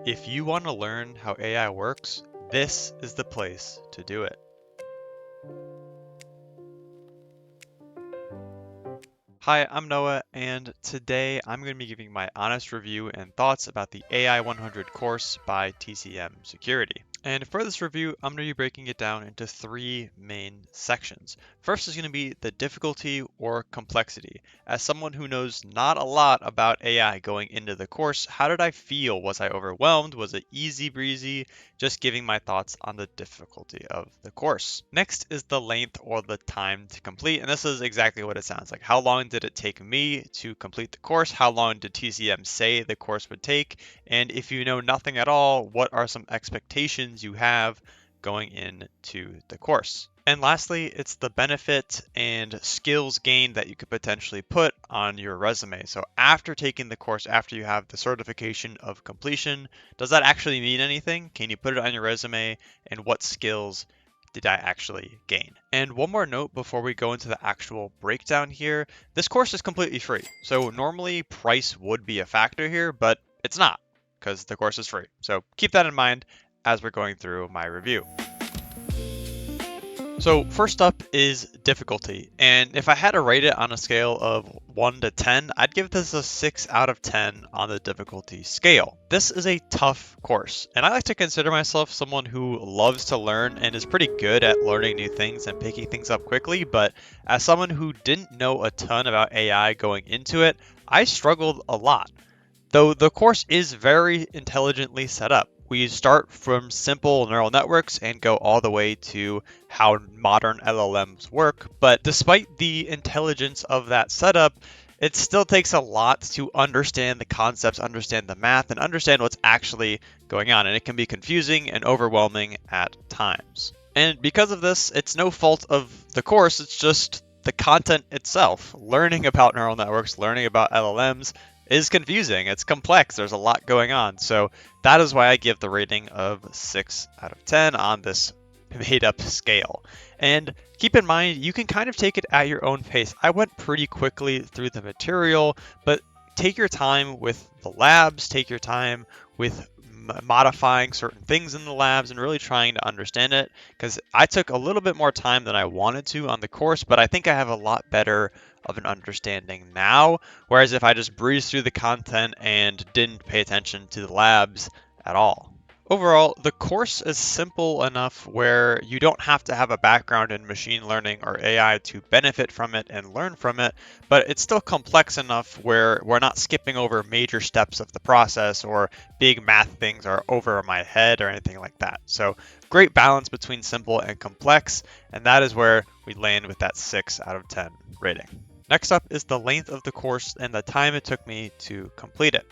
If you want to learn how AI works, this is the place to do it. Hi, I'm Noah, and today I'm going to be giving my honest review and thoughts about the AI-100 course by TCM Security. And for this review, I'm going to be breaking it down into three main sections. First is going to be the difficulty or complexity. As someone who knows not a lot about AI going into the course, how did I feel? Was I overwhelmed? Was it easy breezy? Just giving my thoughts on the difficulty of the course. Next is the length or the time to complete, and this is exactly what it sounds like. How long did it take me to complete the course? How long did TCM say the course would take? And if you know nothing at all, what are some expectations you have going into the course? And lastly, it's the benefit and skills gained that you could potentially put on your resume. So after taking the course, after you have the certification of completion, does that actually mean anything? Can you put it on your resume? And what skills did I actually gain? And one more note before we go into the actual breakdown here, this course is completely free. So normally price would be a factor here, but it's not because the course is free. So keep that in mind as we're going through my review. So first up is difficulty, and if I had to rate it on a scale of 1 to 10, I'd give this a 6 out of 10 on the difficulty scale. This is a tough course, and I like to consider myself someone who loves to learn and is pretty good at learning new things and picking things up quickly, but as someone who didn't know a ton about AI going into it, I struggled a lot. Though the course is very intelligently set up. We start from simple neural networks and go all the way to how modern LLMs work. But despite the intelligence of that setup, it still takes a lot to understand the concepts, understand the math, and understand what's actually going on. And it can be confusing and overwhelming at times. And because of this, it's no fault of the course, it's just the content itself. Learning about neural networks, learning about LLMs, is confusing. It's complex. There's a lot going on. So that is why I give the rating of 6 out of 10 on this made up scale. And keep in mind, you can kind of take it at your own pace. I went pretty quickly through the material, but take your time with the labs, take your time with modifying certain things in the labs and really trying to understand it, because I took a little bit more time than I wanted to on the course, but I think I have a lot better of an understanding now, whereas if I just breezed through the content and didn't pay attention to the labs at all. Overall, the course is simple enough where you don't have to have a background in machine learning or AI to benefit from it and learn from it, but it's still complex enough where we're not skipping over major steps of the process or big math things are over my head or anything like that. So great balance between simple and complex, and that is where we land with that 6 out of 10 rating. Next up is the length of the course and the time it took me to complete it.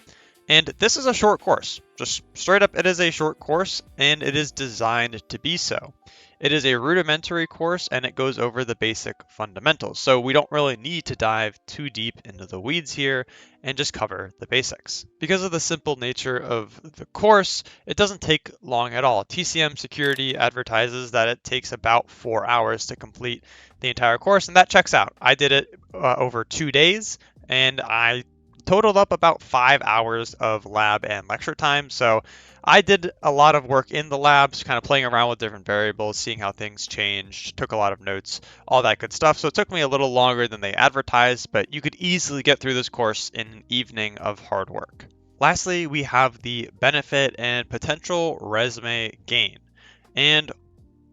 And this is a short course. Just straight up, it is a short course, and it is designed to be so. It is a rudimentary course, and it goes over the basic fundamentals. So we don't really need to dive too deep into the weeds here and just cover the basics. Because of the simple nature of the course, it doesn't take long at all. TCM Security advertises that it takes about 4 hours to complete the entire course, and that checks out. I did it over 2 days, and I totaled up about 5 hours of lab and lecture time. So I did a lot of work in the labs, kind of playing around with different variables, seeing how things changed, took a lot of notes, all that good stuff. So it took me a little longer than they advertised, but you could easily get through this course in an evening of hard work. Lastly, we have the benefit and potential resume gain. And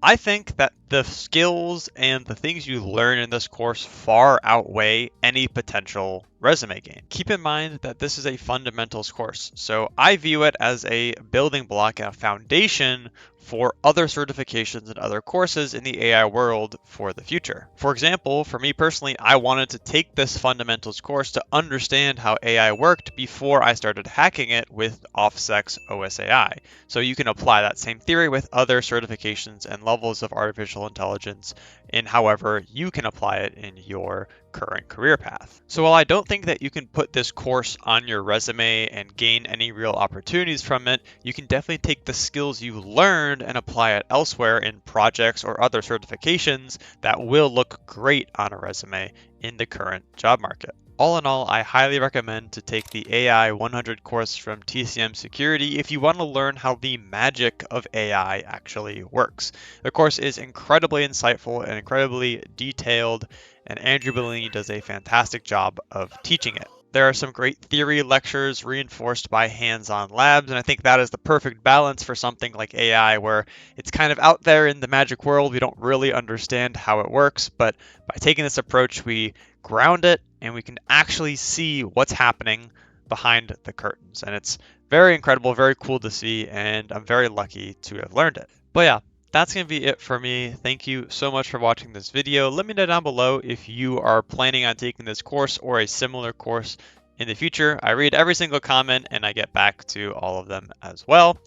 I think that the skills and the things you learn in this course far outweigh any potential resume gain. Keep in mind that this is a fundamentals course, so I view it as a building block and a foundation for other certifications and other courses in the AI world for the future. For example, for me personally, I wanted to take this fundamentals course to understand how AI worked before I started hacking it with OffSec's OSAI. So you can apply that same theory with other certifications and levels of artificial intelligence in however you can apply it in your current career path. So while I don't think that you can put this course on your resume and gain any real opportunities from it, you can definitely take the skills you learned and apply it elsewhere in projects or other certifications that will look great on a resume in the current job market. all in all, I highly recommend to take the AI 100 course from TCM Security if you want to learn how the magic of AI actually works. The course is incredibly insightful and incredibly detailed, and Andrew Bellini does a fantastic job of teaching it. There are some great theory lectures reinforced by hands-on labs, and I think that is the perfect balance for something like AI, where it's kind of out there in the magic world. We don't really understand how it works, but by taking this approach, we ground it and we can actually see what's happening behind the curtains. And it's very incredible, very cool to see, and I'm very lucky to have learned it. But yeah, that's going to be it for me. Thank you so much for watching this video. Let me know down below if you are planning on taking this course or a similar course in the future. I read every single comment and I get back to all of them as well.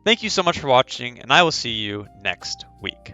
Thank you so much for watching, and I will see you next week.